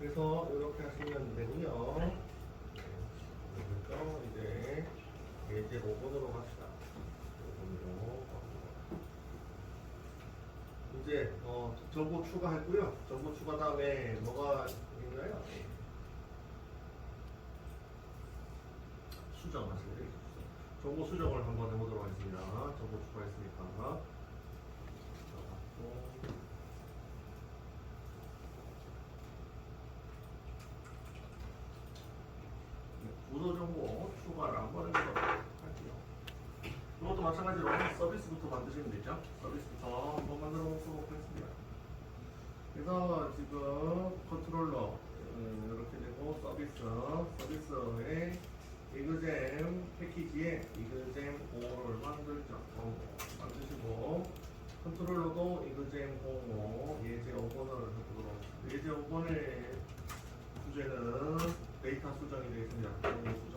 그래서 이렇게 하시면 되고요. 그래서 이제 5번으로 갑시다. 5번으로 이제 정보 추가했고요. 정보 추가 다음에 뭐가 있나요? 수정하시면 되겠죠. 정보 수정을 한번 해보도록 하겠습니다. 정보 추가했으니까. 부서 정보 추가를 한번 해보도록 할게요. 이것도 마찬가지로 서비스부터 만드시면 되죠. 서비스부터 한번 만들어 보도록 하겠습니다. 그래서 지금 컨트롤러 이렇게 되고 서비스에 이그잼 패키지에 이그잼 5를 만들죠. 만드시고 컨트롤러도 이그잼 05 예제 5번을 해보도록 하겠습니다. 예제 5번의 주제는 데이터 수정이 되겠습니다. 정보 수정,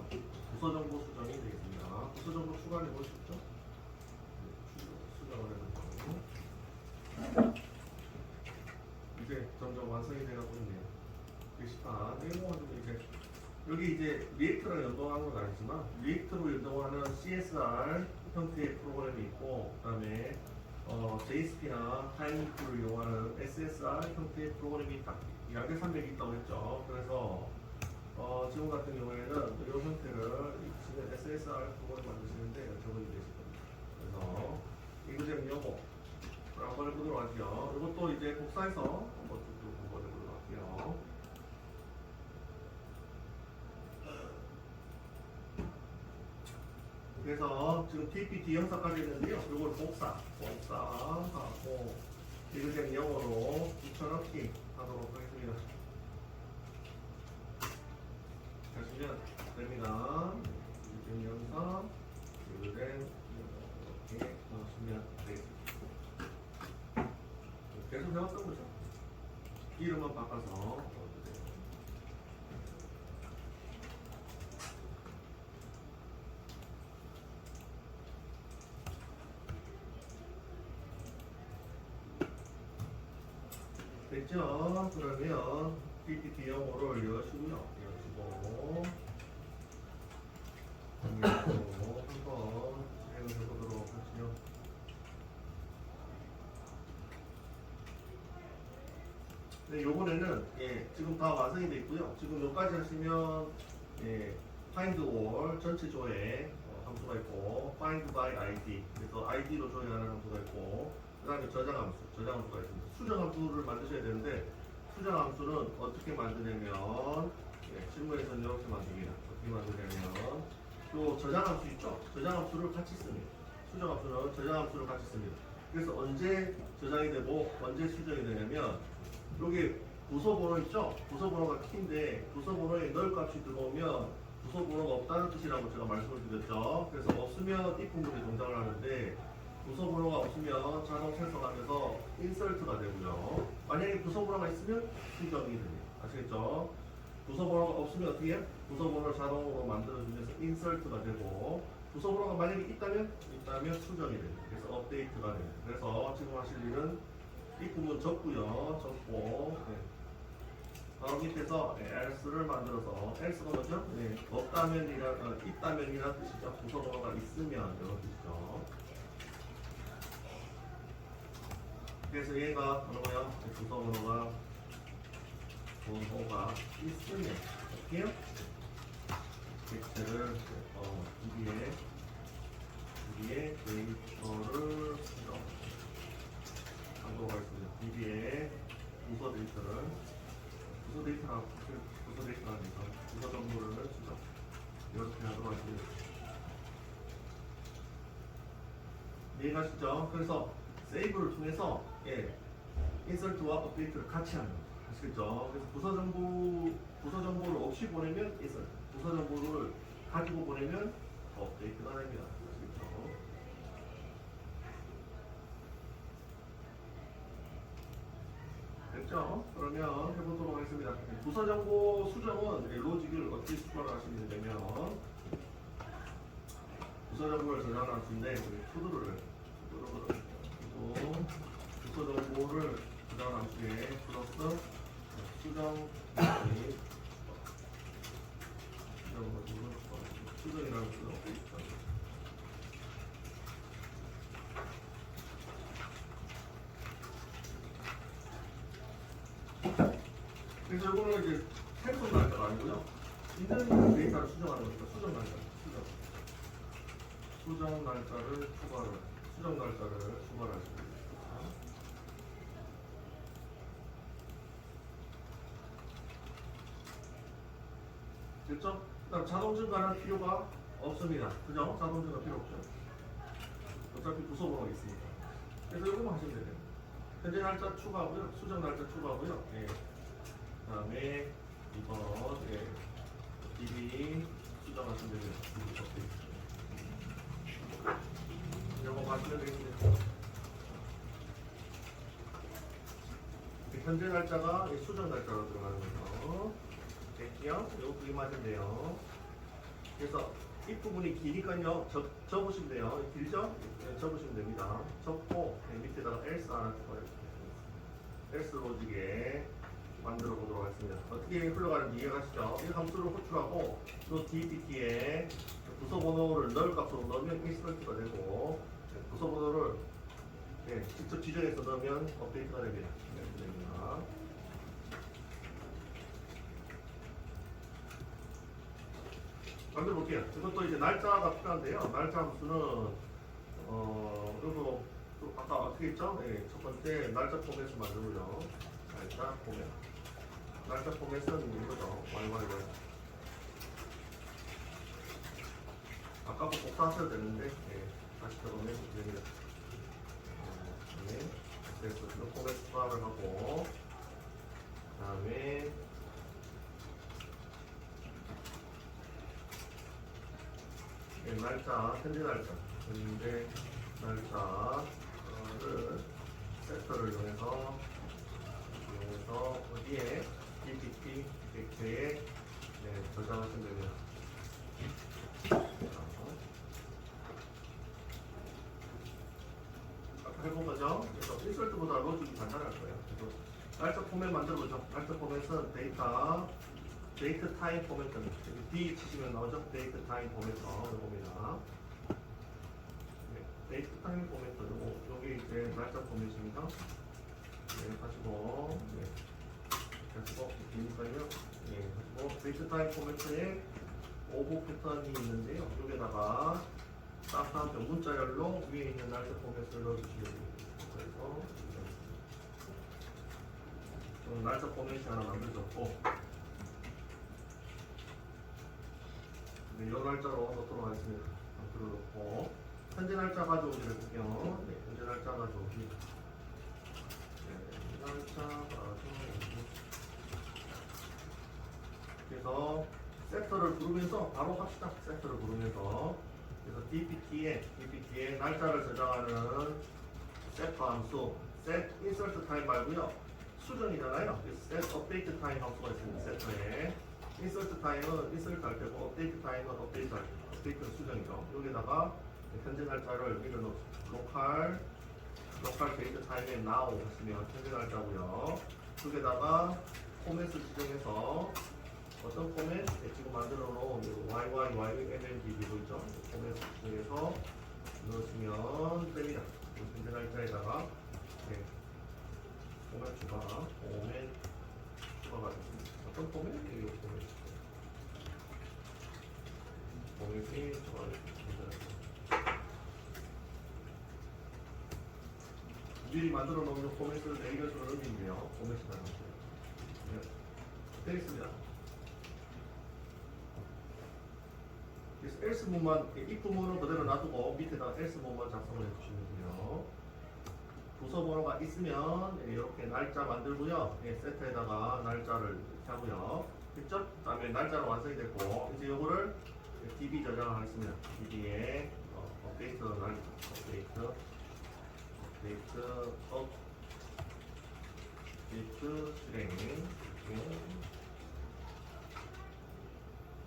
부서 정보 수정이 되겠습니다. 부서 정보 추가해 보셨죠? 수정을 해보고 이제 점점 완성이 되어가고 있네요. 게시판 내용은 이제 여기 이제 리액트랑 연동하는 건 아니지만 리액트로 연동하는 CSR 형태의 프로그램이 있고 그다음에 JSP나 타임리프를 이용하는 SSR 형태의 프로그램이 있다. 양대 산맥이 있다고 했죠. 그래서 지금 같은 경우에는 이 형태를 지금 SSR 프로그램 만드시는데 적용이 되실 겁니다. 그래서 이그잼 요거 한번 해보도록 할게요. 이것도 이제 복사해서 한번 쭉 한번 해보도록 할게요. 그래서 지금 TPT 형사까지 했는데요. 이걸 복사하고 이그잼 영어로 붙여넣기 하도록 하겠습니다. 하시면 됩니다. 이그잼 영사, 이그잼 이렇게 넣으시면 되겠습니다. 계속 해왔던 거죠. 이름만 바꿔서 됐죠? 그러면 PPT 영어를 여시고요. 여시고 한번 진행을 해보도록 하시죠. 네, 요번에는 지금 다 완성이 되어 있고요. 지금 여기까지 하시면 find all 전체 조회 함수가 있고 find by id 그래서 id로 조회하는 함수가 있고 그 다음에 저장 함수가 있습니다. 수정 함수를 만드셔야 되는데 수정 함수는 어떻게 만드냐면 실무에서는 이렇게 만듭니다. 어떻게 만드냐면 또 저장 함수 있죠? 저장 함수를 같이 씁니다. 수정 함수는 저장 함수를 같이 씁니다. 그래서 언제 저장이 되고 언제 수정이 되냐면 여기 부서 번호 있죠? 부서 번호가 키인데 부서 번호에 널 값이 들어오면 부서 번호가 없다는 뜻이라고 제가 말씀을 드렸죠. 그래서 없으면 if 부분이 동작을 하는데 부서 번호가 없으면 자동 생성하면서 인설트가 되고요. 만약에 부서 번호가 있으면 수정이 됩니다. 아시겠죠? 부서 번호가 없으면 어떻게 해요? 부서 번호를 자동으로 만들어주면서 인설트가 되고 부서 번호가 만약에 있다면 수정이 됩니다. 그래서 업데이트가 됩니다. 그래서 지금 하실 일은 이 부분 적고요. 적고 바로 밑에서 else를 만들어서 else가 뭐죠? 있다면이란 뜻이죠. 부서 번호가 있으면 이런 뜻이죠. 그래서 얘가 뭐예요? 부서 번호가 있으면 어떻게 해요? 텍스트를 DB에 데이터를 하도록 하겠습니다. DB에 부서 데이터가 아니라 부서 정보를 수정 이렇게 하도록 하겠습니다. 이해가시죠? 그래서 세이브를 통해서 인설트와 업데이트를 같이 하는 겁니다. 아시겠죠? 그래서 부서 정보를 없이 보내면 인설트, 부서 정보를 가지고 보내면 업데이트가 됩니다. 아시겠죠? 됐죠? 그러면 해보도록 하겠습니다. 부서 정보 수정은 로직을 어떻게 추가를 하시면 되냐면 부서 정보를 저장할 수 있는데 투두를 그리고 부서 정보를 저장할 수 있게 플러스 수정 수정 수정이라는 거 그래서 이거는 이제 생성 날짜가 아니고요. 있는 데이터를 수정하는 거니까 수정 날짜. 수정 날짜를 추가할 수 있습니다. 됐죠? 그다음 자동 증가는 필요가 없습니다. 그죠? 자동 증가 필요 없죠. 어차피 부서번호가 있으니까. 그래서 이거만 하시면 돼요. 현재 날짜 추가하고요. 수정 날짜 추가하고요. 예. 그다음에 이번 DB 수정하시면 되고요. 이거 마시면 되겠습니다. 현재 날짜가 수정 날짜로 들어가는 거죠. 됐죠? 이거 그림하시면 돼요. 그래서 이 부분이 기니까요. 적으시면 돼요. 길죠? 네, 적으시면 됩니다. 적고 밑에다가 else 하나 추가해요. else 로직에 만들어 보도록 하겠습니다. 어떻게 흘러가는지 이해가시죠? 이 함수를 호출하고 또 dpt에 부서 번호를 넣을 값으로 넣으면 인스턴트가 되고 부서 번호를 직접 지정해서 넣으면 업데이트가 됩니다. 이렇게 됩니다. 만들어 볼게요. 이것도 이제 날짜가 필요한데요. 날짜 함수는 그리고 또 아까 어떻게 했죠? 첫 번째 날짜 포맷을 만들고요. 날짜 포맷. 날짜 포맷은 이거죠. YYY. 아까 복사하셔도 되는데 다시 적으면 됩니다. 그래서 이 포맷 추가를 하고 그 다음에 날짜, 현재 날짜를 섹터를 이용해서 어디에 PPT 벡터에 저장하시면 됩니다. 아까 해본 거죠? 그래서 인설트보다 로직이 간단할 거예요. 그래서 날짜 포맷 만들어보죠. 날짜 포맷은 데이트 타임 포맷터 D 치시면 나오죠? 데이트 타임 포맷터 이겁니다. 데이트 타임 포맷터 요게 이제 날짜 포맷입니다. 가지고 이니까요. 가지고 데이트 타임 포맷터에 오버 패턴이 있는데요. 여기다가 따뜻한 병문자열로 위에 있는 날짜 포맷을 넣어주시면 됩니다. 그래서 날짜 포맷이 하나 만들어졌고 이런 날짜로 넣도록 하겠습니다. 만들어놓고 현재 날짜 가져오기를 해볼게요. 현재 날짜 가져오기. 날짜 가져오기. 그래서 섹터를 부르면서 바로 합시다. 섹터를 부르면서 그래서 DPT에 날짜를 저장하는 섹터 함수 set insert time 말고요. 수정이잖아요. set update time 함수가 있습니다. 섹터에 인서트 타임은 인서트 할 때고 업데이트 타임은 업데이트 수정이죠. 여기다가 현재 날짜를 이런 로컬 데이트 타임에 now 하시면 현재 날짜고요. 여기다가 포맷을 지정해서 어떤 포맷? 지금 만들어 놓은 YYYMMDB 있죠. 포맷을 지정해서 넣으시면 됩니다. 현재 날짜에다가 포맷 추가가 됐습니다. 어떤 포맷? 이거 포맷이 좋아요. 미리 만들어 놓은 포맷을 내리면서 넣으면요. 포맷이 나왔어요. 되겠습니다. 그래서 else 문만 이 부분은 그대로 놔두고 밑에다 else 문만 작성을 해주시면 돼요. 부서 번호가 있으면 이렇게 날짜 만들고요. 세트에다가 날짜를 하고요. 됐죠? 그 다음에 날짜로 완성이 됐고 이제 요거를 DB 저장을 하겠습니다. DB에 업데이트 실행.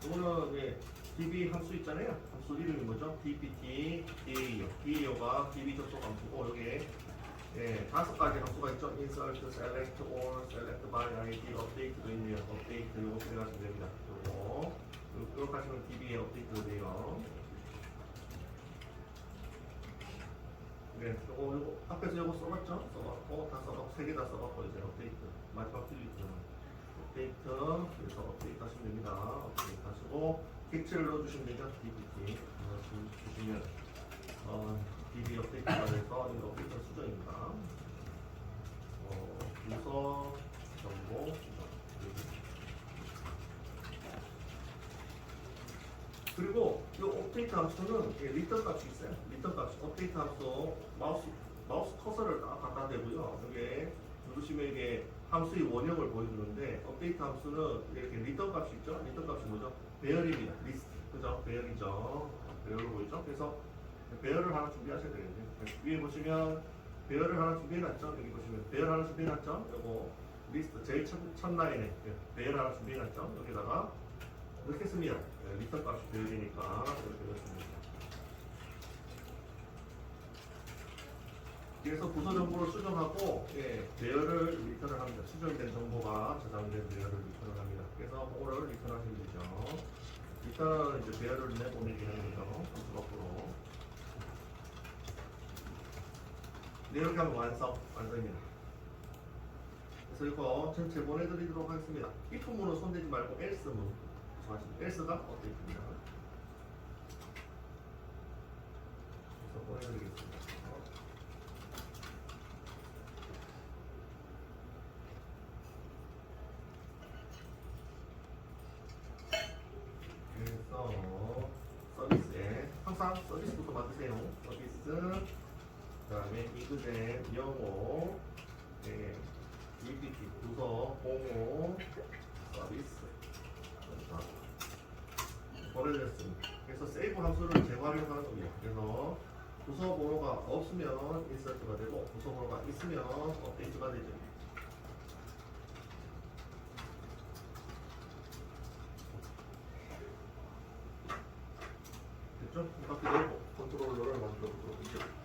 이거는 DB 함수 있잖아요. 함수 이름이 뭐죠? DPT, DAO가 DB 접속 함수고 여기에 5가지 함수가 있죠. insert, select, or, select by id 업데이트도 있네요. 업데이트 요거 들어가시면 됩니다. 요거 이렇게 하시면 DB에 업데이트가 돼요. 네, 요거 앞에서 요거 써봤죠? 써봤고 다 써봤고 3개 다 써봤고 이제 업데이트 마지막 필리트 업데이트 그래서 업데이트 하시면 됩니다. 업데이트 하시고 객체를 넣어주시면 되죠. DBT 주시면 DB 업데이트가 돼서 이거 업데이트 수정입니다. 부서 정보 수정 그리고 이 업데이트 함수는 리턴 값이 있어요. 리턴 값 업데이트 함수 마우스 커서를 딱 갖다 대고요. 이게 누르시면 이게 함수의 원형을 보여주는데 업데이트 함수는 이렇게 리턴 값이 있죠. 리턴 값이 뭐죠? 배열입니다. 리스트 그죠? 배열이죠. 배열로 보이죠? 그래서 배열을 하나 준비하셔야 되겠네요. 위에 보시면 배열을 하나 준비해놨죠. 여기 보시면 배열 하나 준비해놨죠. 요거 리스트 제일 첫 라인에 배열 하나 준비해놨죠. 여기다가 이렇게 씁니다. 리턴 값이 배열이니까 이렇게 넣습니다. 그래서 부서 정보를 수정하고 배열을 리턴을 합니다. 수정된 정보가 저장된 배열을 리턴을 합니다. 그래서 그거를 리턴하시면 되죠. 리턴은 이제 배열을 내보내기 하는 거죠. 함수 밖으로. 네, 이렇게 하면 완성입니다. 그래서 이거 전체 보내드리도록 하겠습니다. if 문은 손대지 말고 else 문 else가 업데이트입니다. 그래서 보내드리겠습니다. 그래서 서비스에 항상 서비스부터 만드세요. 서비스 그 다음에 이그젠 영어 UPT 부서 공호 서비스 보내드렸습니다. 그래서 세이브 함수를 재활용하는 겁니다. 그래서 부서 번호가 없으면 인서트가 되고 부서 번호가 있으면 업데이트가 되죠. 됐죠? 이렇게 되고 컨트롤러를 만들어 보도록 하죠.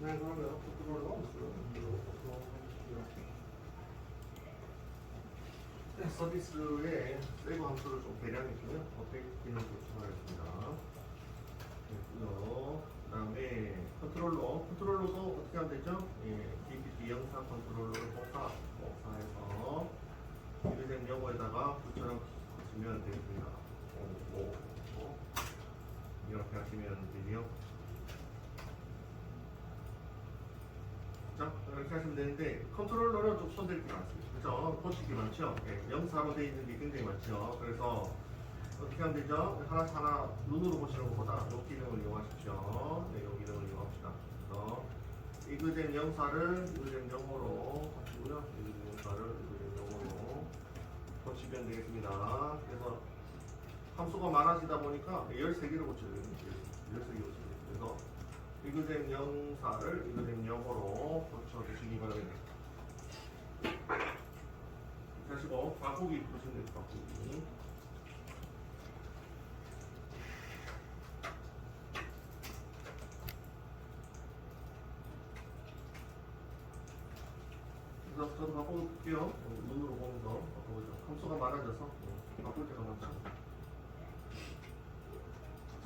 네, 그러면 컨트롤러 넣었어요. 네, 서비스에 세이브 함수를 좀 개량했고요. 업데이트 기능을 추가하겠습니다. 됐고요. 그 다음에 컨트롤러도 어떻게 하면 되죠? DPT 영상 컨트롤러를 복사해서 유리된 영어에다가 붙여넣으면 되겠습니다. 이렇게 하시면 되죠. 자, 이렇게 하시면 되는데 컨트롤러는 좀 손댈 게 많습니다. 그렇죠? 포식이 많죠? 영사로 되어 있는 게 굉장히 많죠. 그래서 어떻게 하면 되죠? 하나 눈으로 보시는 것보다 이 기능을 이용하십시오. 네, 이 기능을 이용합시다. 그래서 이그젠 영사를 이그젠 영어로 하시고요. 이그젠 영사를 이그젠 영어로 고치면 되겠습니다. 그래서 함수가 많아지다 보니까 13개를 고쳐야 됩니다. 13개 고쳐야 됩니다. 그래서 이그젠 영사를 이그젠 영어로 고쳐주시기 바랍니다. 하시고 바꾸기 보시면 돼요. 바꾸기. 그래서 저도 바꿔볼게요. 눈으로 보면서 바꿔보죠. 함수가 많아져서 바꿀 때가 많죠.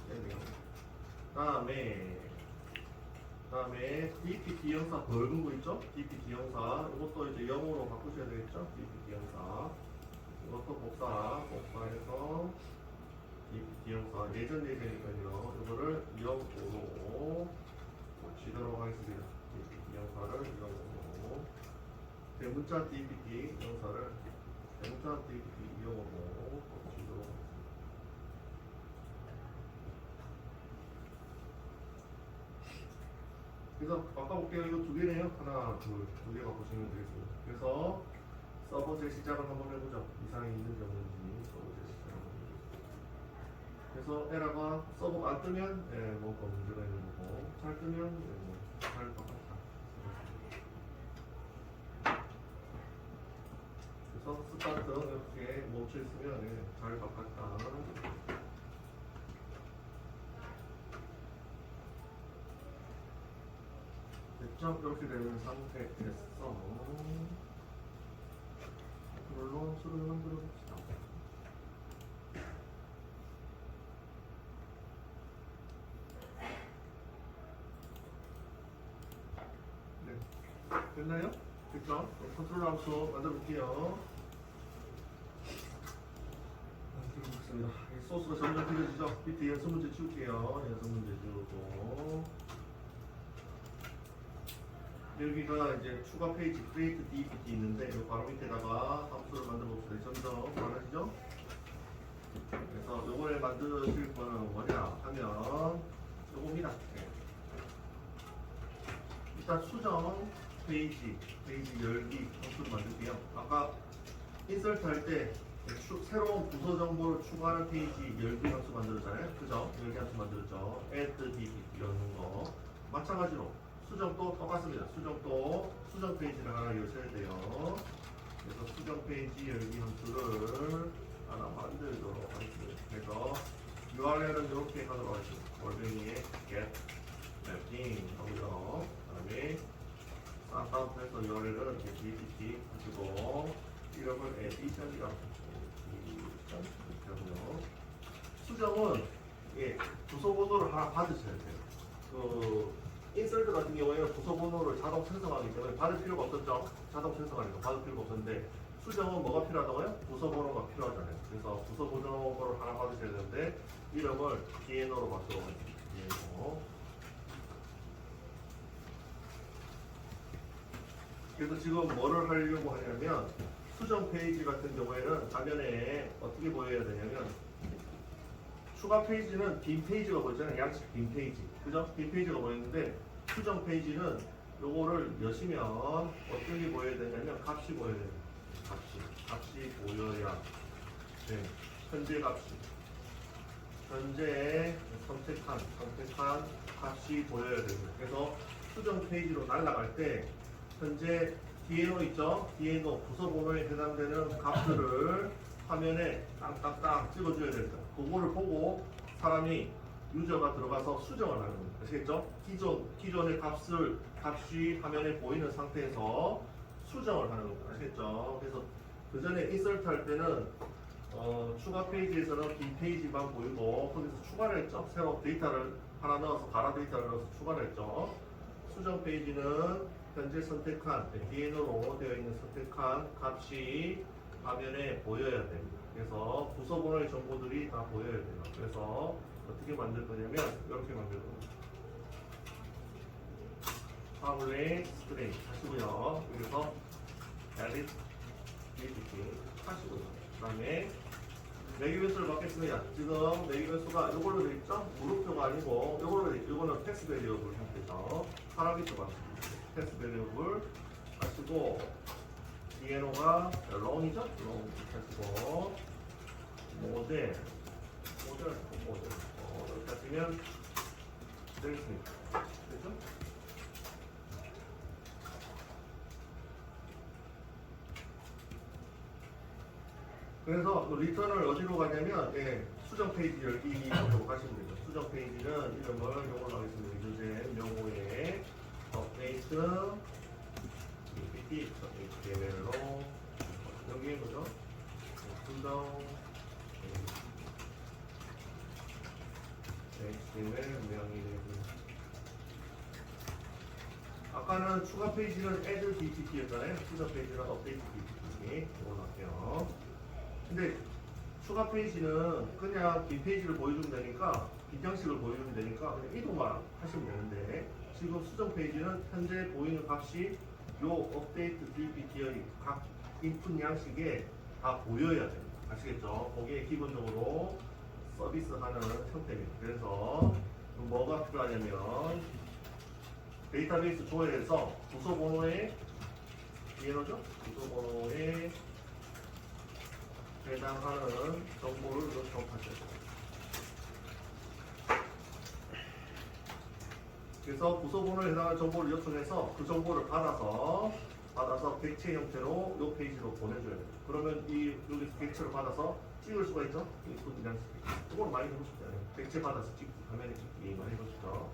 됐네요. 다음에 DPT 형사 벌금 거 있죠? DPT 형사 이것도 이제 영어로 바꾸셔야 되겠죠? DPT 형사 이것도 복사해서 DPT 형사 예전이니까요. 이거를 영어로 고치도록 하겠습니다. DPT 형사를 영어로 대문자 DPT 형사를 대문자 DPT 영어로 고치도록 하겠습니다. 그래서 바꿔볼게요. 이거 두 개네요. 하나, 두 개 바꾸시면 되겠습니다. 그래서 서버 재시작을 한번 해보죠. 이상이 있는지 없는지 서버 재시작을 해보죠. 그래서 에러가 서버가 안 뜨면 뭔가 문제가 있는 거고 잘 뜨면 잘 바꿨다. 그래서 스타트 이렇게 멈춰 있으면 잘 바꿨다. 됐죠? 이렇게 되는 상태에서 이걸로 수를 만들어 봅시다. 네, 됐나요? 됐죠? 컨트롤 함수 만들어 볼게요. 만들어 보겠습니다. 소스가 점점 길어지죠? 밑에 연습 문제 치울게요. 연습 문제 지우고 여기가 이제 추가 페이지 create DPT 있는데 이 바로 밑에다가 함수를 만들어 봅시다. 점점 많아지죠? 그래서 요거를 만드실 거는 뭐냐 하면 요겁니다. 네. 일단 수정 페이지 열기 함수를 만들게요. 아까 인서트 할 때 새로운 부서 정보를 추가하는 페이지 열기 함수 만들었잖아요. 그죠? 열기 함수 만들었죠. add DPT 이런 거 마찬가지로 수정도 똑같습니다. 수정 페이지를 하나 여셔야 돼요. 그래서 수정 페이지 열기 함수를 하나 만들도록 하겠습니다. 그래서 URL은 이렇게 하도록 하겠습니다. 월뱅이에 get mapping 하고요. 그다음에 쌍따옴표에서 URL은 dpt 하시고 이름을 edition이라고 하고요. 수정은 부서 번호를 하나 받으셔야 돼요. 그 인설트 같은 경우에는 부서 번호를 자동 생성하기 때문에 받을 필요가 없었죠. 자동 생성하니까 받을 필요가 없었는데 수정은 뭐가 필요하다고요? 부서 번호가 필요하잖아요. 그래서 부서 번호를 하나 받으셔야 되는데 이름을 DNO로 바꾸도록 하겠습니다. DNO. 그래서 지금 뭐를 하려고 하냐면 수정 페이지 같은 경우에는 화면에 어떻게 보여야 되냐면 추가 페이지는 빈 페이지가 보이잖아요. 양식 빈 페이지. 그죠? 빈 페이지가 보이는데 수정 페이지는 요거를 여시면 어떤 게 보여야 되냐면 값이 보여야 돼요. 값이 보여야 돼. 현재 선택한 값이 보여야 됩니다. 그래서 수정 페이지로 날아갈 때 현재 DNO 있죠? DNO 부서 번호에 해당되는 값들을 화면에 땅땅땅 찍어줘야 됩니다. 그거를 보고 사람이 유저가 들어가서 수정을 하는 겁니다. 아시겠죠? 기존의 값이 화면에 보이는 상태에서 수정을 하는 겁니다. 아시겠죠? 그래서 그 전에 인서트 할 때는 추가 페이지에서는 빈 페이지만 보이고 거기서 추가를 했죠. 새로 데이터를 하나 넣어서 가라 데이터를 넣어서 추가를 했죠. 수정 페이지는 현재 선택한 DNO로 되어 있는 선택한 값이 화면에 보여야 됩니다. 그래서 부서 번호의 정보들이 다 보여야 돼요. 그래서 어떻게 만들 거냐면 이렇게 만들 겁니다. 파블릭 스트링 하시고요. 여기서 edit dpt 하시고요. 그 다음에 매기 변수를 받겠습니다. 지금 매기 변수가 이걸로 되어 있죠? 무릎표가 아니고 이걸로 되어 있죠. 이거는 텍스트 베리어블 상태죠. 파라미터 받습니다. 텍스트 베리어블 하시고 DNO가 롱이죠? 롱 하시고 모델 이렇게 하시면 되겠습니다. 됐죠? 그래서 리턴을 어디로 가냐면 수정 페이지 열기 정도로 가시면 되죠. 수정 페이지는 이름을 요걸로 하겠습니다. 유젠 명호의 업데이트 PPT HTML로 여기에 뭐죠? 수정 HTML 명의 아까는 추가 페이지는 add bpp였잖아요. 추가 페이지는 update bpp 이걸로 할게요. 근데 추가 페이지는 그냥 빈 페이지를 보여주면 되니까 빈 양식을 보여주면 되니까 그냥 이동만 하시면 되는데 지금 수정 페이지는 현재 보이는 값이 요 업데이트 DBT의 각 인풋 양식에 다 보여야 됩니다. 아시겠죠? 거기에 기본적으로 서비스하는 형태입니다. 그래서 뭐가 필요하냐면 데이터베이스 조회에서 부서 번호에 이해로죠? 부서 번호에 해당하는 정보를 요청하셔야 돼요. 그래서 부서 번호에 해당하는 정보를 요청해서 그 정보를 받아서 객체 형태로 이 페이지로 보내줘야 돼요. 그러면 여기서 객체를 받아서 찍을 수가 있죠? 그냥 이걸 많이 해보셨잖아요. 객체 받아서 찍기, 화면에 찍기 많이 해보시죠.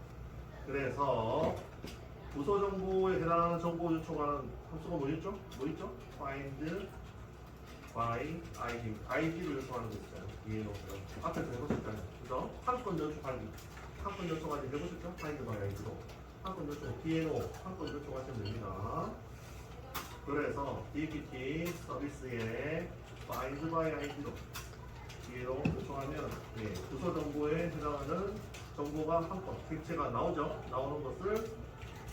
그래서 부서 정보에 해당하는 정보 요청하는 함수가 뭐였죠? 뭐 있죠? find by id, id를 요청하는 거 있어요. 이해로 앞에서 해보셨잖아요. 그죠? 한 건 요청하기, 한 건 요청하기 해보셨죠? find by id로 한 건 요청, DNO 한 건 요청하시면 됩니다. 그래서 DBT 서비스에 find by id로 DNO 요청하면 부서 정보에 해당하는 정보가 한 건, 객체가 나오죠? 나오는 것을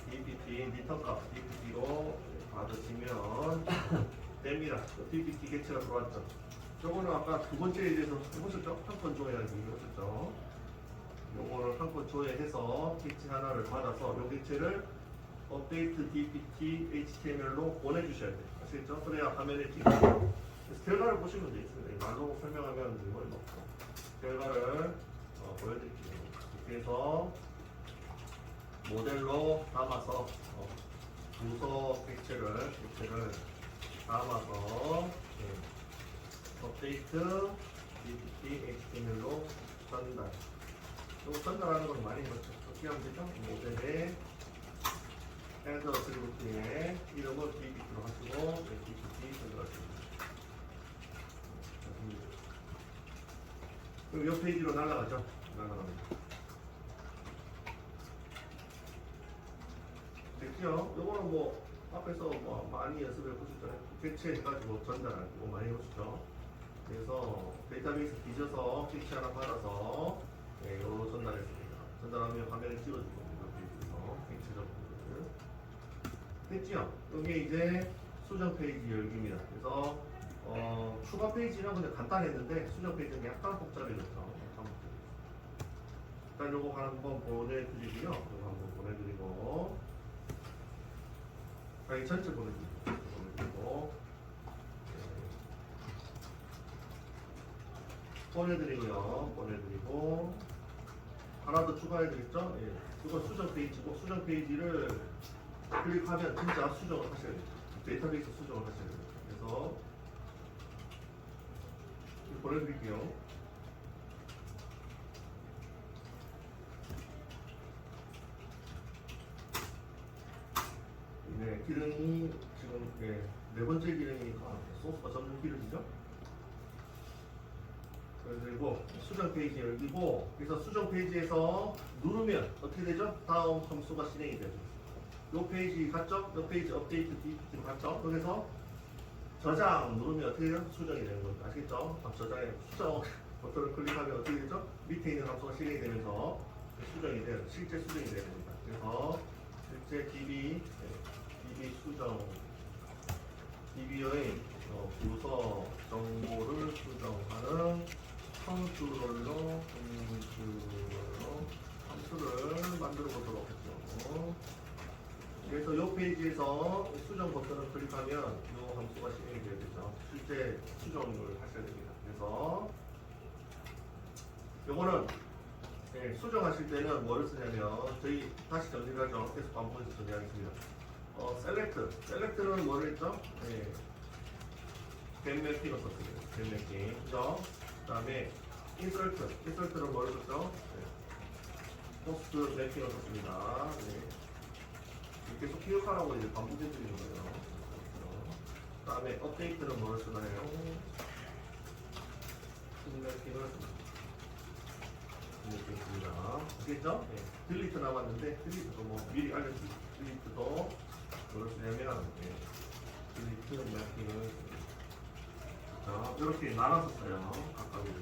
DBT 리턴 값 DBT로 받으시면 됩니다. DBT 객체가 들어왔죠. 저거는 아까 두 번째에 대해서 해보셨죠? 한 건 조회하기 해보셨죠? 요거를 한 건 조회해서 객체 하나를 받아서 요 객체를 업데이트 DBT HTML로 보내주셔야 돼요. 아시겠죠? 그래야 화면에 찍히고 그래서 결과를 보시면 되겠습니다. 말로 설명하면 이걸 넣고 결과를 보여드릴게요. 이렇게 해서 모델로 담아서 부서 객체를 담아서 업데이트 DBT HTML로 전달. 이거 전달하는 건 많이 해봤죠. 어떻게 하면 되죠? 모델에 헤더 아트리뷰트에 이름을 DBT로 하시고 DBT 전달하시고. 그럼 이 페이지로 날아가죠. 날아갑니다. 됐죠? 요거는 뭐 앞에서 뭐 많이 연습해 보셨잖아요. 객체 해가지고 전달하고 많이 해보시죠. 그래서 데이터베이스 뒤져서 객체 하나 받아서 요로 전달했습니다. 전달하면 화면에 찍어줄 겁니다. 그래서 객체 정보를 됐죠? 여기 이제 수정 페이지 열기입니다. 그래서 추가 페이지는 그냥 간단했는데 수정 페이지는 약간 복잡해졌죠. 일단 요거 한번 보내드리고요. 요거 한번 보내드리고 전체 보내드리고 보내드리고 하나 더 추가해드렸죠? 이거 수정 페이지고 수정 페이지를 클릭하면 진짜 수정을 하셔야 돼요. 데이터베이스 수정을 하셔야 돼요. 그래서 보내드릴게요. 네, 기능이 지금 네 번째 기능이니까 소스가 전문 기능이죠. 그리고 수정 페이지 열기고 그래서 수정 페이지에서 누르면 어떻게 되죠? 다음 함수가 실행이 되죠. 요 페이지 갔죠? 요 페이지 업데이트 DBT 갔죠? 여기서 저장 누르면 어떻게 되죠? 수정이 되는 거죠. 아시겠죠? 저장에 수정 버튼을 클릭하면 어떻게 되죠? 밑에 있는 함수가 실행이 되면서 수정이 돼요. 실제 수정이 돼야 됩니다. 그래서 실제 DB 수정 DB의 부서 정보를 수정하는 컨트롤러 함수를 만들어 보도록 했죠. 그래서 이 페이지에서 수정 버튼을 클릭하면 이 함수가 실행이 되야 되죠. 실제 수정을 하셔야 됩니다. 그래서 요거는 수정하실 때는 뭐를 쓰냐면 저희 다시 정리를 하죠. 계속 반복해서 정리하겠습니다. 셀렉트는 뭐를 했죠? 겐 매핑을 썼습니다. 겐 매핑. 그죠? 그 다음에 인설트는 뭐를 썼죠? 네. 포스트 매핑을 썼습니다. 네. 계속 기억하라고 이제 반복해 드리는 거예요. 그 다음에 업데이트는 뭐를 쓰나요? 매핑을 씁니다. 아시겠죠? 네. 딜리트 남았는데 딜리트도 뭐 미리 알려드릴게요. 딜리트도 뭐를 쓰냐면 딜리트 매핑을 자, 이렇게 나눠서 써요. 각각에서.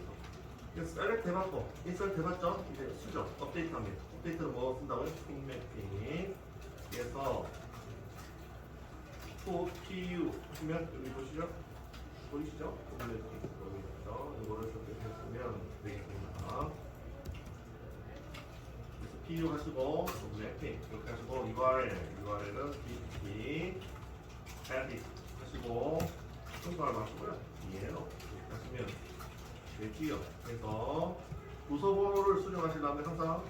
그래서 셀렉트 해봤고 인설트 해봤죠? 이제 수정 업데이트합니다. 업데이트는 뭐 쓴다고요? 핑 매핑. 그래서 to pu 하시면 여기 보시죠? 보이시죠? 핑 매핑 보이시죠? 이거를 선택했으면 되겠습니다. PU 하시고 매핑 이렇게 하시고 URL은 PHP edit 하시고 손가락 마시고요. 이해요. 이렇게 하시면 되지요. 그래서 부서 번호를 수정하시려면 항상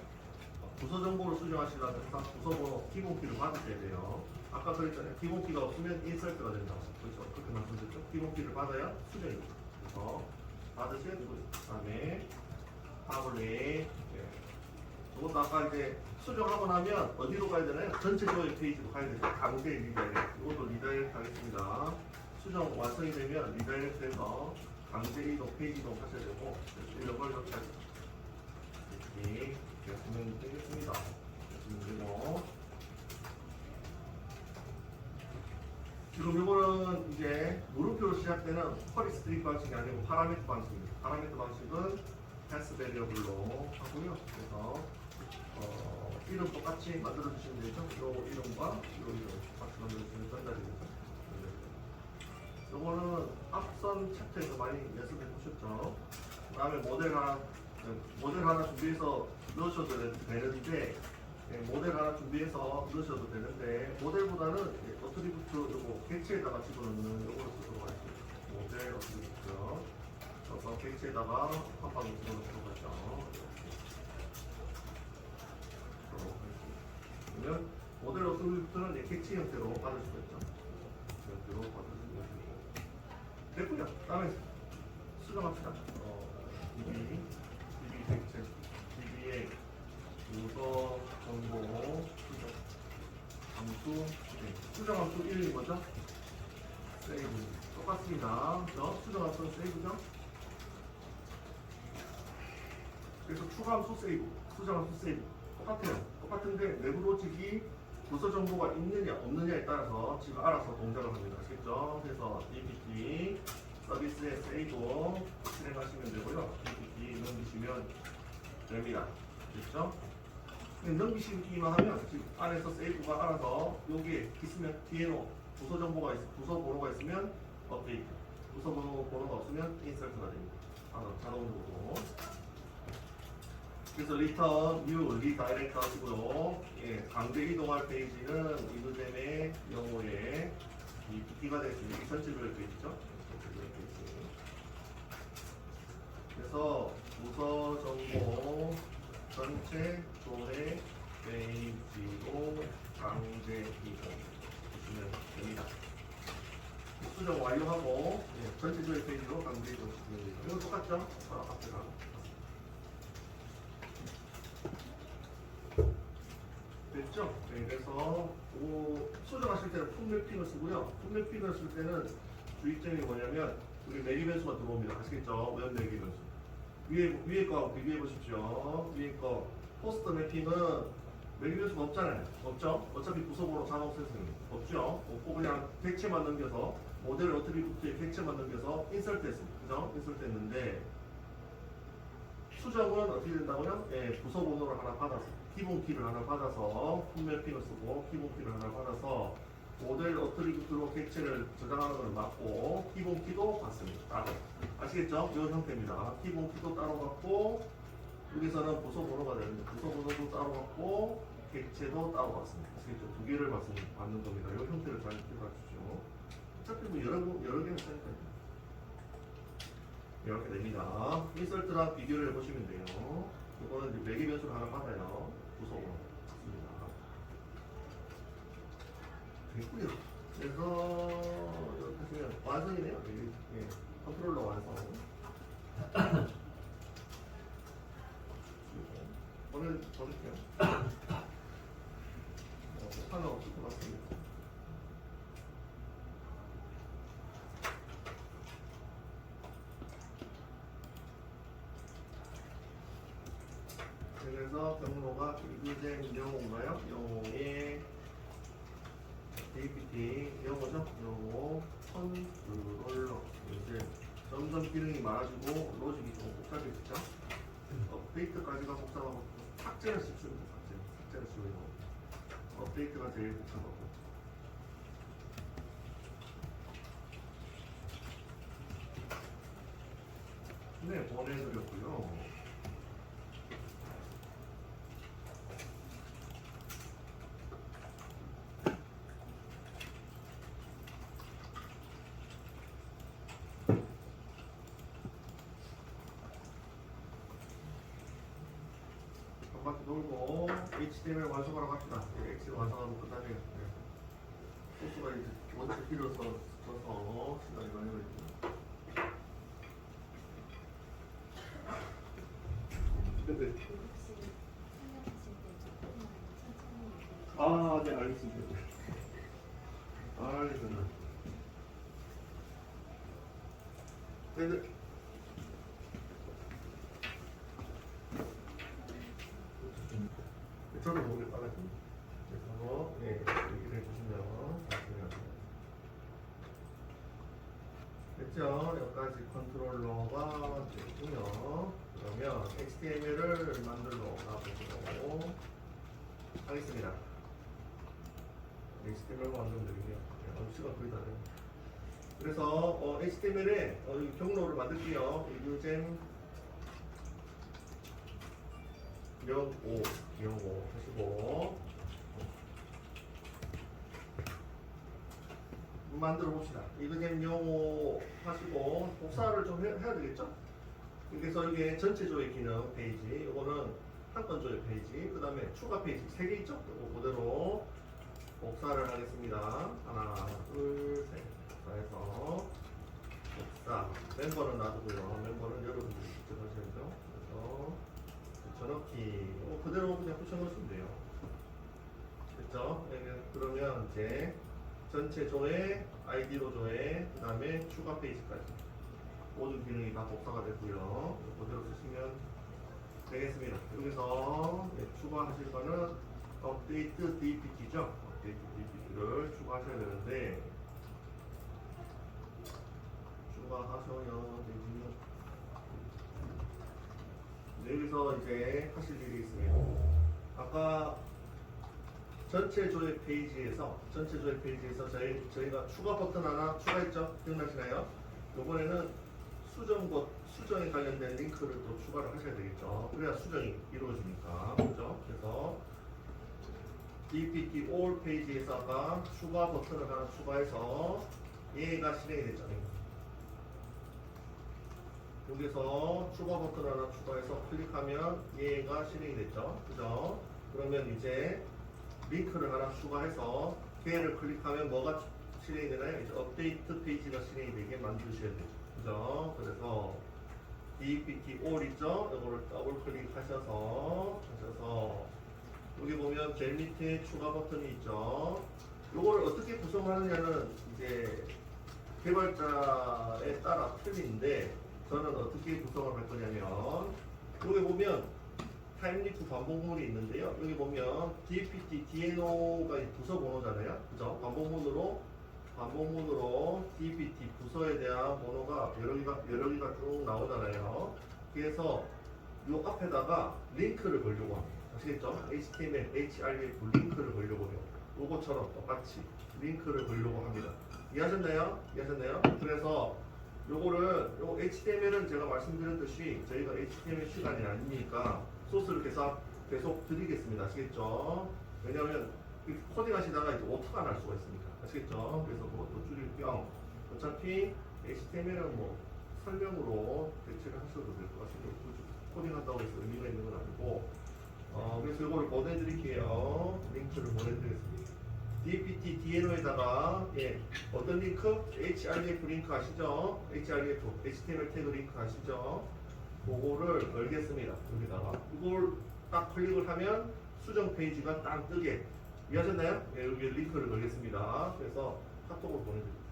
부서 정보를 수정하시려면 항상 부서 번호 기본키를 받으셔야 돼요. 아까 그랬잖아요. 기본키가 없으면 인설트가 된다고. 그렇죠? 그렇게 말씀드렸죠. 기본키를 받아야 수정입니다. 그래서 받으셔야 되고요. 그 다음에 타블릿 이것도 아까 이제 수정하고 나면 어디로 가야 되나요? 전체 조회 페이지로 가야 되죠. 강제 리다이렉트. 이것도 리다이렉트 하겠습니다. 수정 완성이 되면 리다이렉트해서 강제 이동, 페이지 이동 하셔야 되고 이걸 이렇게 하시면 되겠습니다. 그리고 지금 이거는 이제 물음표로 시작되는 쿼리 스트링 방식이 아니고 파라미터 방식입니다. 파라미터 방식은 패스 베리어블로 하고요. 그래서 이름 똑같이 만들어 주시면 되죠. 이 이름과 이 이름 같이 만들어 주시면 전달입니다. 요거는 앞선 챕터에서 많이 연습해 보셨죠. 그 다음에 모델 하나 준비해서 넣으셔도 되는데 모델 하나 준비해서 넣으셔도 되는데 모델보다는 어트리뷰트 요거 객체에다가 집어넣는 요거를 쓰도록 하겠습니다. 모델 어트리뷰트 그래서 객체에다가 한 방에 집어넣도록 하죠. 그러면 모델 어트리뷰트는 객체 형태로 받을 수가 있죠. 형태로 받을 수가 있고 됐고요. 다음에 수정합시다. DB 객체 DB의 부서 정보 수정 함수 수정 함수 1이 뭐죠? 세이브 똑같습니다. 그렇죠? 수정 함수는 세이브죠? 그래서 추가 함수 세이브, 수정 함수 세이브 똑같아요. 똑같은데 내부 로직이 부서 정보가 있느냐 없느냐에 따라서 지금 알아서 동작을 합니다. 아시겠죠? 그래서 DPT 서비스에 세이브 실행하시면 되고요. DPT 넘기시면 됩니다. 됐죠? 넘기시기만 하면 지금 안에서 세이브가 알아서 여기에 있으면 뒤에로 부서 정보가 부서 번호가 있으면 업데이트, 부서 번호가 없으면 인설트가 됩니다. 자동으로. 그래서 리턴, 뉴, 리다이렉트 하시고요. 강제 이동할 페이지는 이그잼의 경우에 이 붓기가 되겠습니다. 이 전체 조회 페이지죠. 그래서 부서 정보 전체 조회 페이지로 강제 이동 보시면 됩니다. 수정 완료하고 전체 조회 페이지로 강제 이동 시키면 됩니다. 이거 똑같죠? 앞에랑. 됐죠? 네, 그래서 수정하실 때는 풋맵핑을 쓰고요. 풋맵핑을 쓸 때는 주의점이 뭐냐면 우리 매기 변수가 들어옵니다. 아시겠죠? 우연 매기 변수. 위에 거 비교해 보십시오. 위에 거 포스트 매핑은 매기 변수가 없잖아요. 없죠? 어차피 부서번호 자동 생성이 없죠? 없고 그냥 객체만 넘겨서 모델 어트리뷰트에 객체만 넘겨서 인설트 했습니다. 그죠? 인설트 했는데 수정은 어떻게 된다고요? 부서 번호를 하나 받아서 기본키를 하나 받아서 풋맵핑을 쓰고 기본키를 하나 받아서 모델 어트리뷰트로 객체를 저장하는 걸 맞고 기본키도 받습니다. 따로. 아시겠죠? 이런 형태입니다. 기본키도 따로 받고 여기서는 부서 번호가 되는데 부서 번호도 따로 받고 객체도 따로 받습니다. 아시겠죠? 두 개를 받는 겁니다. 이 형태를 잘 기억해 주시죠. 어차피 뭐 여러 개는 쓰니까요. 이렇게 됩니다. 인설트랑 비교를 해보시면 돼요. 이거는 이제 매기 변수를 하나 받아요. 부서로 받습니다. 됐고요. 그래서 이렇게 그냥 완성이네요. 예, 컨트롤러 완성. 보내드릴게요. 하나 없을 것 같습니다. 그래서 경로가 이그젠 영어인가요? 영어의 DPT 영어죠? 영어 컨트롤러. 이제 점점 기능이 많아지고 로직이 좀 복잡해지죠? 업데이트까지가 복잡하고 삭제는 쉽습니다. 삭제는 쉬워요. 업데이트가 제일 복잡하고. 네, 보내드렸고요. 한 바퀴 돌고 HTML 완성하러 갑시다. HTML 완성하면 끝나네요. 네. 소스가 이제 원체 길어서 시간이 많이 걸립니다. 근데 네, 알겠습니다. 알겠습니다. 네. 저는 오늘 빨랐습니다. 그래서 얘기를 해주시면 됐죠? 여기까지 컨트롤러가 됐고요. 그러면 HTML을 만들러 가보도록 하겠습니다. HTML 만들면 되겠네요. 시간 거의 다 돼요. 그래서 HTML에 경로를 만들게요. 유잼 영오 하시고 만들어 봅시다. 이그잼 영오 하시고 복사를 좀 해야 되겠죠? 그래서 이게 전체 조회 기능 페이지, 이거는 한 건 조회 페이지, 그 다음에 추가 페이지 3개 있죠? 이거 그대로 복사를 하겠습니다. 하나, 둘, 셋. 복사해서 복사. 멤버는 놔두고요. 멤버는 여러분들이 직접 하셔야죠. 그래서 붙여넣기. 그대로 그냥 붙여넣으시면 돼요. 됐죠? 그러면 이제 전체 조회, 아이디로 조회, 그 다음에 추가 페이지까지 모든 기능이 다 복사가 됐고요. 그대로 쓰시면 되겠습니다. 여기서 추가하실 거는 업데이트 DPT죠. 업데이트 DPT를 추가하셔야 되는데 추가하셔야 되지요. 여기서 이제 하실 일이 있습니다. 아까 전체 조회 페이지에서 저희가 추가 버튼 하나 추가했죠? 기억나시나요? 이번에는 수정에 관련된 링크를 또 추가를 하셔야 되겠죠. 그래야 수정이 이루어지니까. 그렇죠? 그래서 DPT all 페이지에서 아까 추가 버튼을 하나 추가해서 얘가 실행이 됐잖아요. 여기서 추가 버튼 하나 추가해서 클릭하면 얘가 실행이 됐죠. 그죠? 그러면 이제 링크를 하나 추가해서 걔를 클릭하면 뭐가 실행이 되나요? 이제 업데이트 페이지가 실행이 되게 만드셔야 되죠. 그죠? 그래서 DPT all 있죠? 이거를 더블 클릭하셔서 여기 보면 제일 밑에 추가 버튼이 있죠. 이걸 어떻게 구성하느냐는 이제 개발자에 따라 틀린데 저는 어떻게 구성을 할 거냐면 여기 보면 타임리프 반복문이 있는데요. 여기 보면 DPT DNO가 부서 번호잖아요. 그죠? 반복문으로 DPT 부서에 대한 번호가 여러 개가 쭉 나오잖아요. 그래서 이 앞에다가 링크를 걸려고 합니다. 아시겠죠? HTML, href 링크를 걸려고 해요. 요거처럼 똑같이 링크를 걸려고 합니다. 이해하셨나요? 그래서 요거 HTML은 제가 말씀드렸듯이 저희가 HTML 시간이 아니니까 소스를 계속 드리겠습니다. 아시겠죠? 왜냐하면 코딩 하시다가 이제 오타가 날 수가 있으니까. 아시겠죠? 그래서 그것도 줄일 겸 어차피 HTML은 뭐 설명으로 대체를 하셔도 될 것 같습니다. 코딩 한다고 해서 의미가 있는 건 아니고 그래서 이거를 보내드릴게요. 링크를 보내드리겠습니다. DPT DNO에다가 어떤 링크? href 링크 아시죠? href HTML 태그 링크 아시죠? 그거를 걸겠습니다. 여기다가 이걸 딱 클릭을 하면 수정 페이지가 딱 뜨게 이해하셨나요? 여기 링크를 걸겠습니다. 그래서 카톡을 보내드립니다.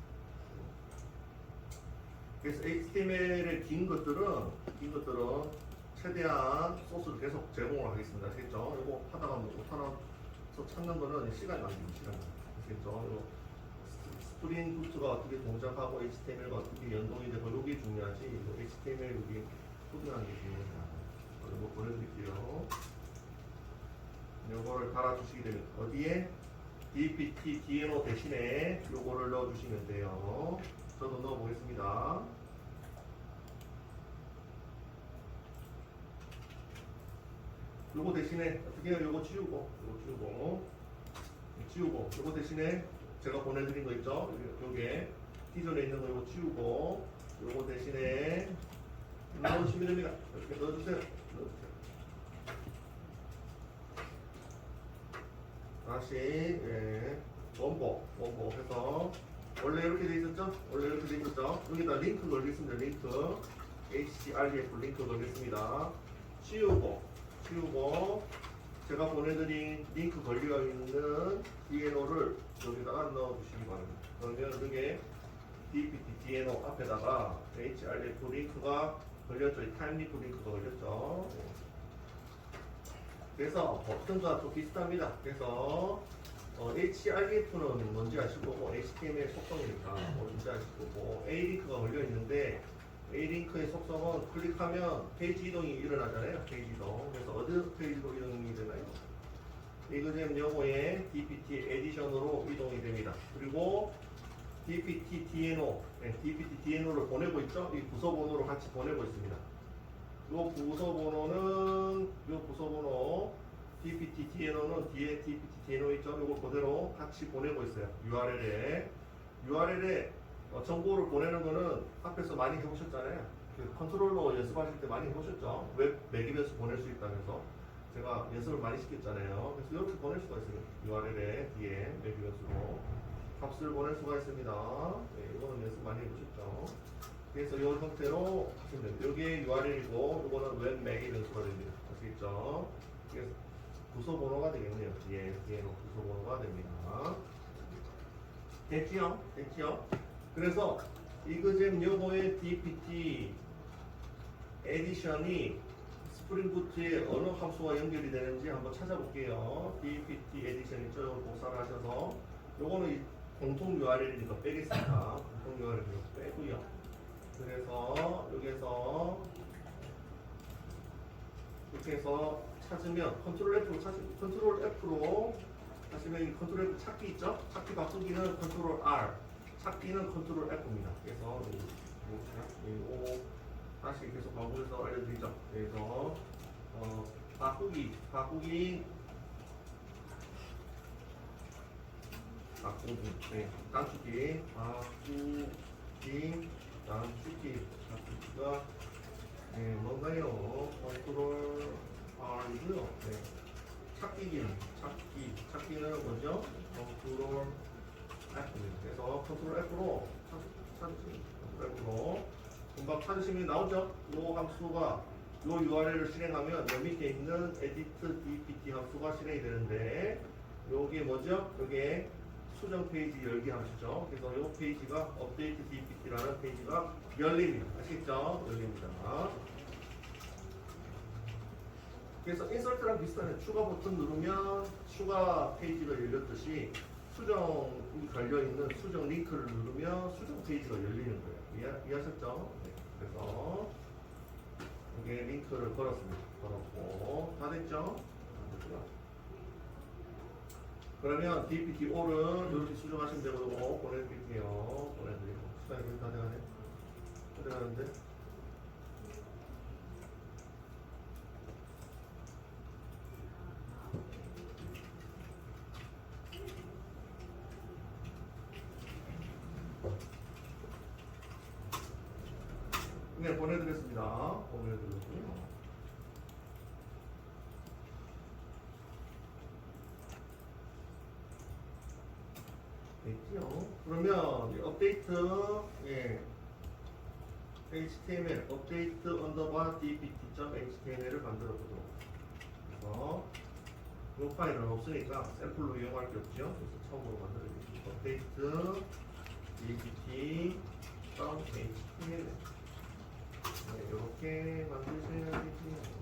그래서 HTML의 긴 것들은 최대한 소스를 계속 제공을 하겠습니다. 아시겠죠? 이거 하다가 못 하나서 찾는 거는 시간이 낭비입니다. 아시겠죠? 스프링 부트가 어떻게 동작하고 HTML과 어떻게 연동이 되고 이게 중요하지. HTML 여기 코딩하는 게 중요합니다. 이거 보내드릴게요. 요거를 달아주시게 되면 어디에? DPT DNO 대신에 요거를 넣어주시면 돼요. 저도 넣어보겠습니다. 요거 대신에 어떻게 해요? 요거 지우고 요거 대신에 제가 보내드린 거 있죠? 요게 기존에 있는 거 요거 지우고 요거 대신에 넣어주시면 됩니다. 이렇게 넣어주세요. 다시 원복 해서 원래 이렇게 돼 있었죠? 여기다 링크 걸겠습니다. 링크 href 링크 걸겠습니다. 치우고 제가 보내드린 링크 걸려 있는 DNO를 여기다가 넣어주시기 바랍니다. 그러면 이게 DPT DNO 앞에다가 href 링크가 걸렸죠. 타임 링크 링크가 걸렸죠. 그래서 버튼과 또 비슷합니다. 그래서 href는 뭔지 아실 거고 HTML 속성이니까 뭔지 아실 거고 a링크가 걸려 있는데 a링크의 속성은 클릭하면 페이지 이동이 일어나잖아요. 페이지 이동. 그래서 어느 페이지로 이동이 되나요? 이그잼 영어의 DPT 에디션으로 이동이 됩니다. 그리고 DPT DNO를 보내고 있죠. 이 부서 번호로 같이 보내고 있습니다. 요 부서 번호 DPT DNO는 뒤에 DPT DNO 있죠? 요거 그대로 같이 보내고 있어요. URL에 정보를 보내는 거는 앞에서 많이 해보셨잖아요. 그 컨트롤러 연습하실 때 많이 해보셨죠? 웹 매기면서 보낼 수 있다면서 제가 연습을 많이 시켰잖아요. 그래서 이렇게 보낼 수가 있어요. URL에 뒤에 매기면서로 값을 보낼 수가 있습니다. 이거는 연습 많이 해보셨죠? 그래서 이 형태로 하시면 됩니다. 이게 URL이고 이거는 웹 매기면서가 됩니다. 아시겠죠? 그래서 부서 번호가 되겠네요. 뒤에는 부서 번호가 됩니다. 됐지요? 그래서 이그잼 요거의 DPT 에디션이 스프링부트의 어느 함수와 연결이 되는지 한번 찾아볼게요. DPT 에디션 있죠? 이걸 복사를 하셔서 요거는 공통 URL이니까 빼겠습니다. 공통 URL 빼고요. 그래서 여기에서 이렇게 해서 찾으면 컨트롤 F로 하시면 이 컨트롤 F 찾기 있죠? 찾기 바꾸기는 컨트롤 R, 찾기는 컨트롤 F입니다. 그래서 다시 계속 반복해서 알려드리죠. 그래서 바꾸기 단축키가 뭔가요? 컨트롤 R이고요. 찾기는 뭐죠? 컨트롤 F입니다. 그래서 컨트롤 F로 금방 찾으시면 나오죠? 이 함수가 이 URL을 실행하면 여기 밑에 있는 edit dpt 함수가 실행이 되는데 요게 뭐죠? 요게 수정 페이지 열기 함수죠. 그래서 이 페이지가 update dpt라는 페이지가 열립니다. 아시겠죠? 열립니다. 그래서 인설트랑 비슷하네요. 추가 버튼 누르면 추가 페이지가 열렸듯이 수정이 걸려있는 수정 링크를 누르면 수정 페이지가 열리는 거예요. 이해하셨죠? 네. 그래서 여기에 링크를 걸었습니다. 걸었고 다 됐죠? 그러면 DPT all은 이렇게 수정하시면 되고 보내드릴게요. 보내드리고 시간이 다 돼가네? 다 돼가는데? 네, 보내드렸습니다. 보내드렸고요. 됐죠? 그러면 이 업데이트 예, HTML 업데이트 언더바 dbt.html을 만들어 보도록. 그래서 이 파일은 없으니까 샘플로 이용할 게 없죠. 그래서 처음으로 만들어드릴게요. 업데이트 dbt.html 네, 이렇게 만드셔야 되지.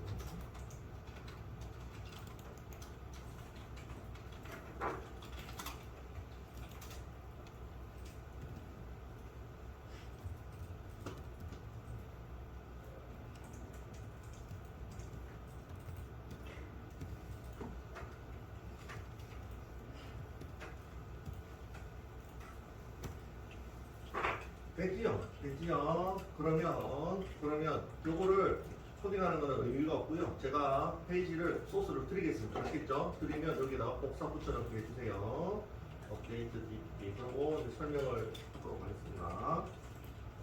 됐지요? 됐지요? 그러면 요거를 코딩하는 거는 의미가 없고요. 제가 페이지를 소스를 드리겠습니다. 아시겠죠? 드리면 여기다가 복사 붙여넣기 해주세요. 업데이트 DP 그리고 이제 설명을 하도록 하겠습니다.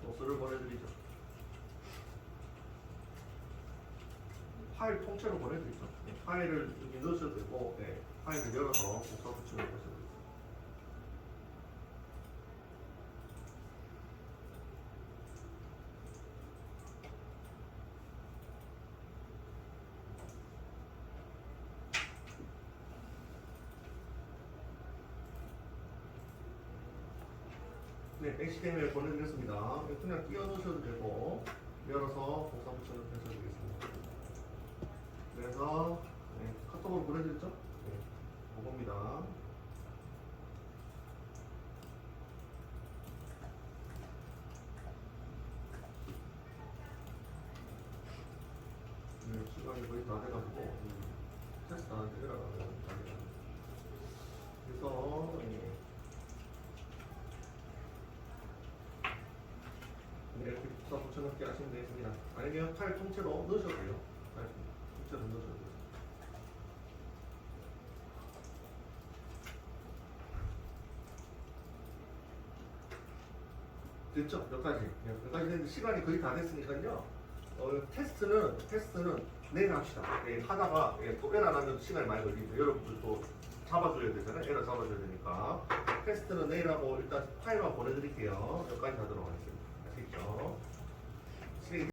소스를 보내드리죠. 파일 통째로 보내드리죠. 네, 파일을 여기 넣으셔도 되고, 네, 파일을 열어서 복사 붙여넣기 하셔도 돼요. 네, HTML 보내드렸습니다. 그냥 끼워 넣으셔도 되고, 열어서 복사 붙여넣기 하셔도 되겠습니다. 그래서, 네, 카톡으로 보내드렸죠? 네, 그겁니다. 네, 시간이 거의 다 돼가지고, 테스트 안 해라고 그래서, 예, 네, 이렇게 복사 붙여넣기 하시면 되겠습니다. 아니면 파일 통째로 넣으셔도 돼요. 파일 통째로 넣으셔도 돼요. 됐죠? 여기까지. 네, 여기까지 했는데 시간이 거의 다 됐으니까요. 테스트는 내일 합시다. 예, 하다가 예, 또 에러 나면 시간이 많이 걸리니까 여러분들 또 잡아줘야 되잖아요. 에러 잡아줘야 되니까. 테스트는 내일 하고 일단 파일만 보내드릴게요. 여기까지 하도록 하겠습니다. 아시겠죠?